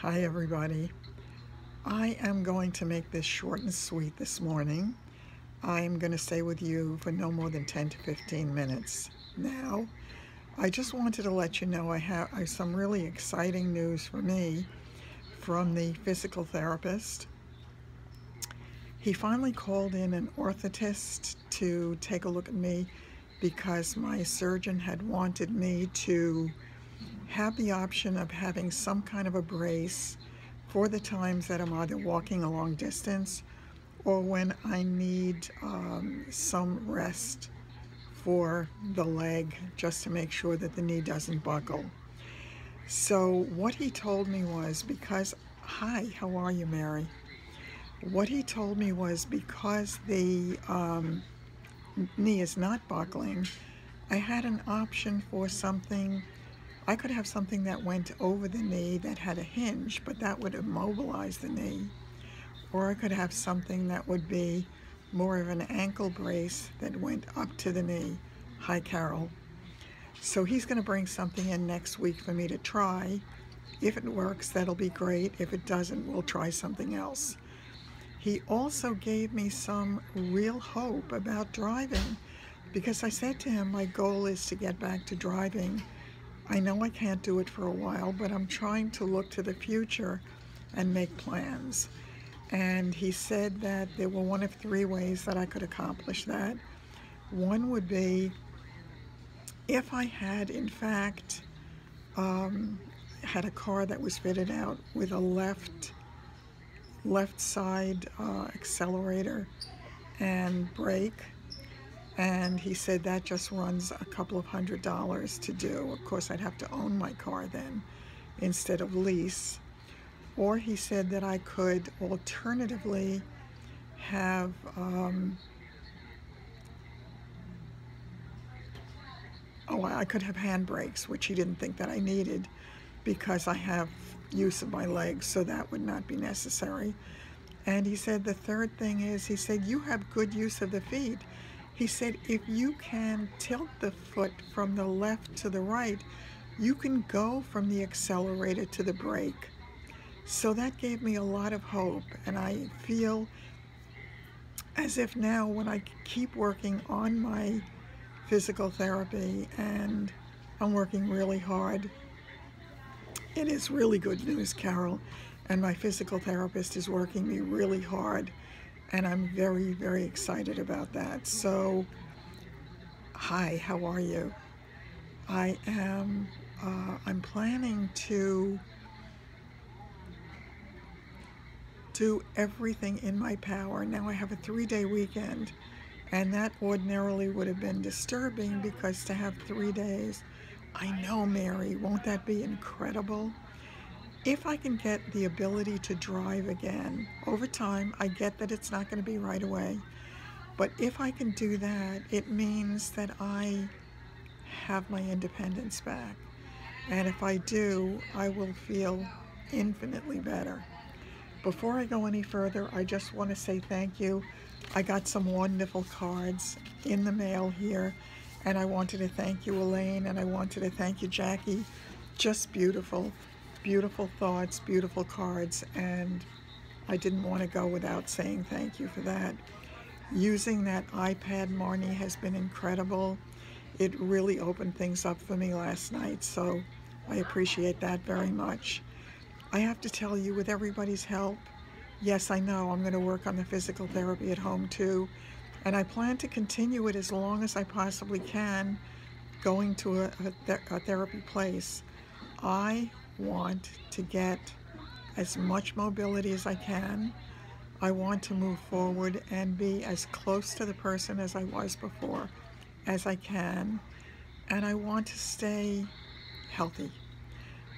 Hi everybody. I am going to make this short and sweet this morning. I am going to stay with you for no more than 10 to 15 minutes. Now, I just wanted to let you know I have some really exciting news for me from the physical therapist. He finally called in an orthotist to take a look at me because my surgeon had wanted me to have the option of having some kind of a brace for the times that I'm either walking a long distance or when I need some rest for the leg, just to make sure that the knee doesn't buckle. So what he told me was hi, how are you, Mary? What he told me was because the knee is not buckling, I had an option for something. I could have something that went over the knee that had a hinge, but that would immobilize the knee. Or I could have something that would be more of an ankle brace that went up to the knee. Hi, Carol. So he's going to bring something in next week for me to try. If it works, that'll be great. If it doesn't, we'll try something else. He also gave me some real hope about driving, because I said to him, my goal is to get back to driving. I know I can't do it for a while, but I'm trying to look to the future and make plans. And he said that there were one of three ways that I could accomplish that. One would be if I had, in fact, had a car that was fitted out with a left side accelerator and brake. And he said that just runs a couple of $100 to do. Of course, I'd have to own my car then instead of lease. Or he said that I could alternatively have I could have handbrakes, which he didn't think that I needed because I have use of my legs, so that would not be necessary. And he said the third thing is, he said, you have good use of the feet. He said, if you can tilt the foot from the left to the right, you can go from the accelerator to the brake. So that gave me a lot of hope, and I feel as if now when I keep working on my physical therapy, and I'm working really hard. It is really good news, Carol, and my physical therapist is working me really hard, and I'm very, very excited about that. So, hi, how are you? I'm planning to do everything in my power. Now I have a 3-day weekend, and that ordinarily would have been disturbing because to have 3 days, I know, Mary, won't that be incredible? If I can get the ability to drive again over time, I get that it's not going to be right away, but if I can do that, it means that I have my independence back. And if I do, I will feel infinitely better. Before I go any further, I just want to say thank you. I got some wonderful cards in the mail here, and I wanted to thank you, Elaine, and I wanted to thank you, Jackie. Just beautiful, beautiful thoughts, beautiful cards, and I didn't want to go without saying thank you for that. Using that iPad, Marnie, has been incredible. It really opened things up for me last night, so I appreciate that very much. I have to tell you, with everybody's help, yes, I know I'm going to work on the physical therapy at home too, and I plan to continue it as long as I possibly can, going to a therapy place. I want to get as much mobility as I can. I want to move forward and be as close to the person as I was before as I can, and I want to stay healthy.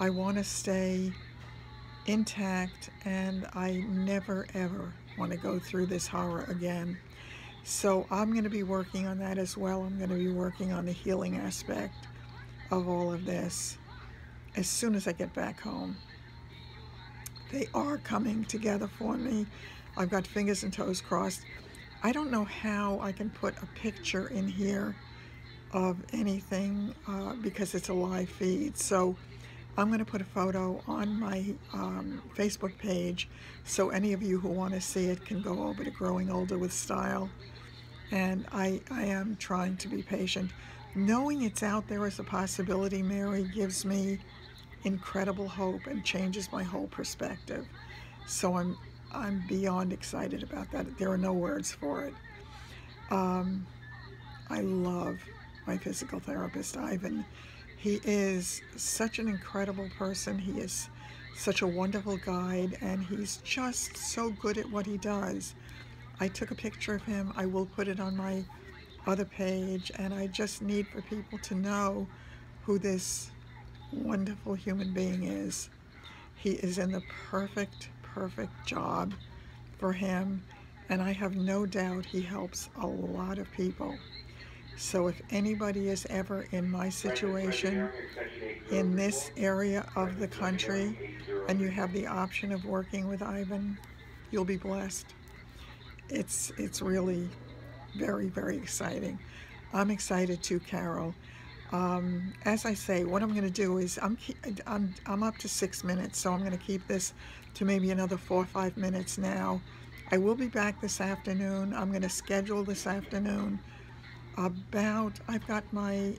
I want to stay intact, and I never ever want to go through this horror again. So I'm going to be working on that as well. I'm going to be working on the healing aspect of all of this as soon as I get back home. They are coming together for me. I've got fingers and toes crossed. I don't know how I can put a picture in here of anything because it's a live feed. So I'm going to put a photo on my Facebook page, so any of you who want to see it can go over to Growing Older with Style. And I am trying to be patient. Knowing it's out there as a possibility, Mary, gives me incredible hope and changes my whole perspective. So I'm beyond excited about that. There are no words for it. I love my physical therapist, Ivan. He is such an incredible person. He is such a wonderful guide, and he's just so good at what he does. I took a picture of him. I will put it on my other page, and I just need for people to know who this wonderful human being is. He is in the perfect job for him, and I have no doubt he helps a lot of people. So if anybody is ever in my situation in this area of the country and you have the option of working with Ivan, you'll be blessed. It's really very exciting. I'm excited too, Carol. As I say, what I'm going to do is I'm up to 6 minutes, so I'm going to keep this to maybe another 4 or 5 minutes now. I will be back this afternoon. I'm going to schedule this afternoon about I've got my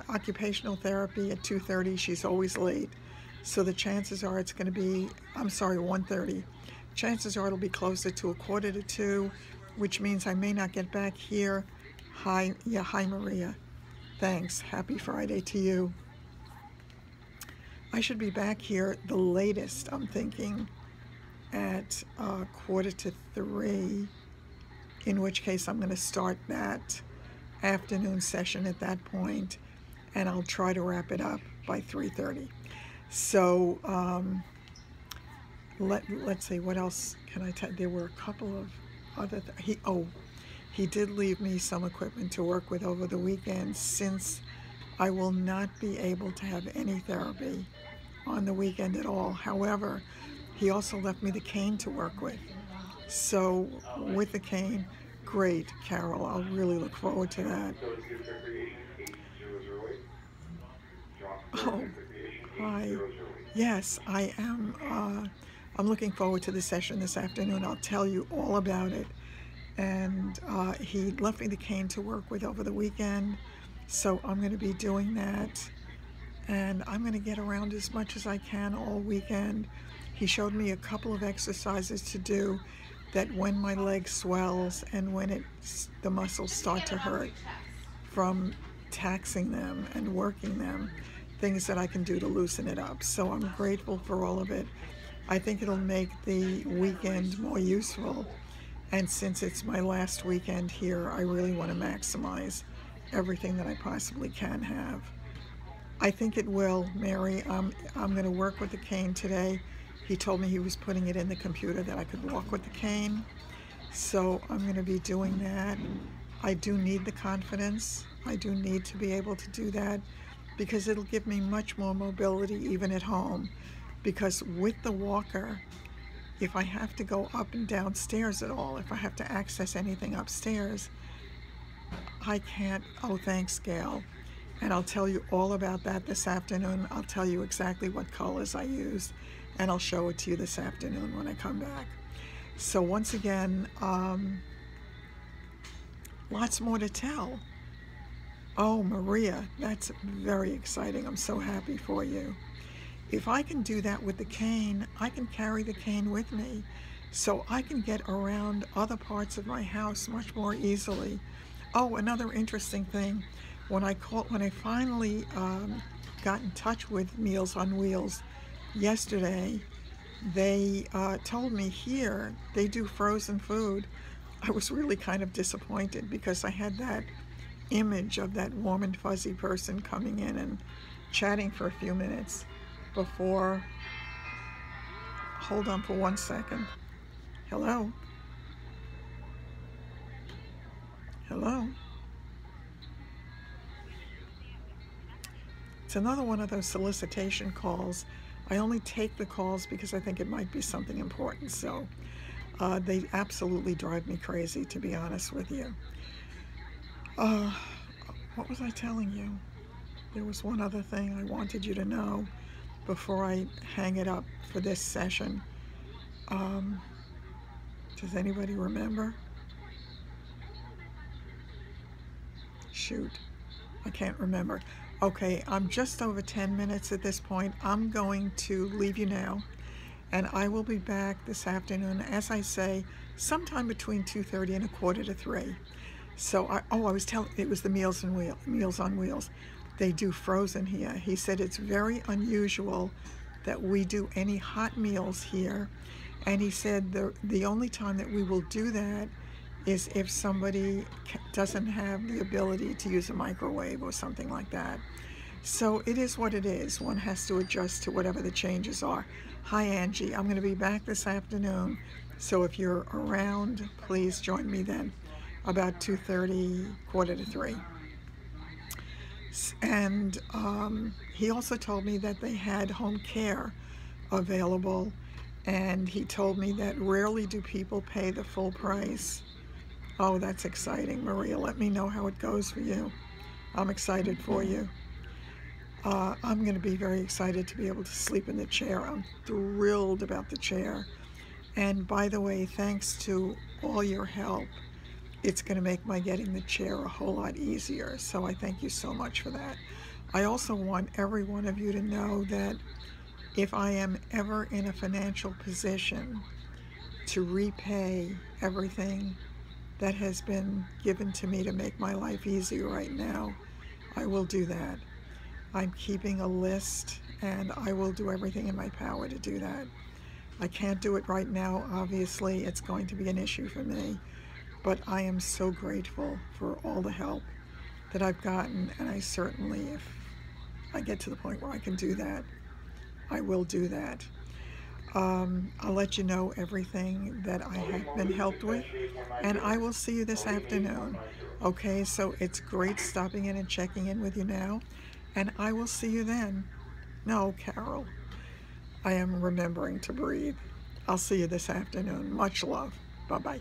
occupational therapy at 2:30. She's always late, so the chances are it's going to be 1:30. Chances are it'll be closer to 1:45, which means I may not get back here. Hi Maria. Thanks. Happy Friday to you. I should be back here the latest, I'm thinking, at 2:45, in which case I'm going to start that afternoon session at that point, and I'll try to wrap it up by 3:30. So let's see, what else can I tell? There were a couple of other he did leave me some equipment to work with over the weekend, since I will not be able to have any therapy on the weekend at all. However, he also left me the cane to work with. So with the cane, great, Carol. I'll really look forward to that. Oh, hi. Yes, I am. I'm looking forward to the session this afternoon. I'll tell you all about it. And he left me the cane to work with over the weekend, so I'm going to be doing that. And I'm going to get around as much as I can all weekend. He showed me a couple of exercises to do that when my leg swells and when the muscles start to hurt from taxing them and working them, things that I can do to loosen it up. So I'm grateful for all of it. I think it'll make the weekend more useful. And since it's my last weekend here, I really want to maximize everything that I possibly can have. I think it will, Mary. I'm going to work with the cane today. He told me he was putting it in the computer that I could walk with the cane. So I'm going to be doing that. I do need the confidence. I do need to be able to do that, because it'll give me much more mobility even at home. Because with the walker, if I have to go up and down stairs at all, if I have to access anything upstairs, I can't. Oh, thanks, Gail. And I'll tell you all about that this afternoon. I'll tell you exactly what colors I used, and I'll show it to you this afternoon when I come back. So once again, lots more to tell. Oh, Maria, that's very exciting. I'm so happy for you. If I can do that with the cane, I can carry the cane with me, so I can get around other parts of my house much more easily. Oh, another interesting thing, when I finally got in touch with Meals on Wheels yesterday, they told me here they do frozen food. I was really kind of disappointed, because I had that image of that warm and fuzzy person coming in and chatting for a few minutes before. Hold on for 1 second. Hello? Hello? It's another one of those solicitation calls. I only take the calls because I think it might be something important, so they absolutely drive me crazy, to be honest with you. What was I telling you? There was one other thing I wanted you to know before I hang it up for this session. Does anybody remember? Shoot, I can't remember. Okay, I'm just over 10 minutes at this point. I'm going to leave you now, and I will be back this afternoon, as I say, sometime between 2:30 and 2:45. So I was telling, it was the Meals on Wheels. They do frozen here. He said it's very unusual that we do any hot meals here, and he said the only time that we will do that is if somebody doesn't have the ability to use a microwave or something like that. So it is what it is. One has to adjust to whatever the changes are. Hi, Angie. I'm going to be back this afternoon. So if you're around, please join me then, about 2:30, 2:45. And he also told me that they had home care available. And he told me that rarely do people pay the full price. Oh, that's exciting, Maria. Let me know how it goes for you. I'm excited for you. I'm going to be very excited to be able to sleep in the chair. I'm thrilled about the chair. And by the way, thanks to all your help, it's going to make my getting the chair a whole lot easier. So I thank you so much for that. I also want every one of you to know that if I am ever in a financial position to repay everything that has been given to me to make my life easy right now, I will do that. I'm keeping a list, and I will do everything in my power to do that. I can't do it right now, obviously. It's going to be an issue for me, but I am so grateful for all the help that I've gotten, and I certainly, if I get to the point where I can do that, I will do that. I'll let you know everything that I have been helped with, and I will see you this afternoon. Okay, so it's great stopping in and checking in with you now, and I will see you then. No, Carol, I am remembering to breathe. I'll see you this afternoon. Much love. Bye-bye.